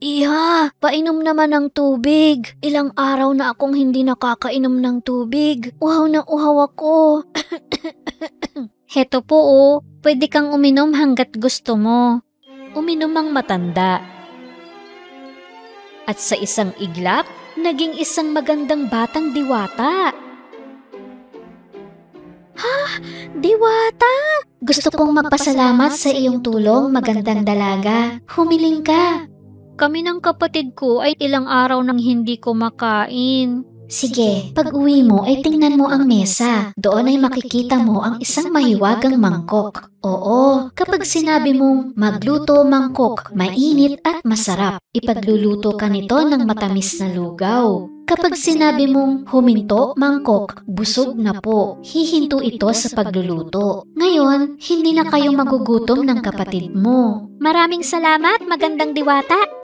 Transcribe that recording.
Iha, painom naman ng tubig. Ilang araw na akong hindi nakakainom ng tubig. Uhaw na uhaw ako. Heto po pwede kang uminom hanggat gusto mo. Uminom ang matanda. At sa isang iglap, naging isang magandang batang diwata. Diwata! Gusto kong magpasalamat sa iyong tulong, magandang dalaga. Humiling ka. Kami ng kapatid ko ay ilang araw nang hindi kumakain. Sige, pag uwi mo ay tingnan mo ang mesa. Doon ay makikita mo ang isang mahiwagang mangkok. Oo, kapag sinabi mong magluto mangkok, mainit at masarap, ipagluluto ka nito ng matamis na lugaw. Kapag sinabi mong huminto mangkok, busog na po, hihinto ito sa pagluluto. Ngayon, hindi na kayo magugutom ng kapatid mo. Maraming salamat, magandang diwata.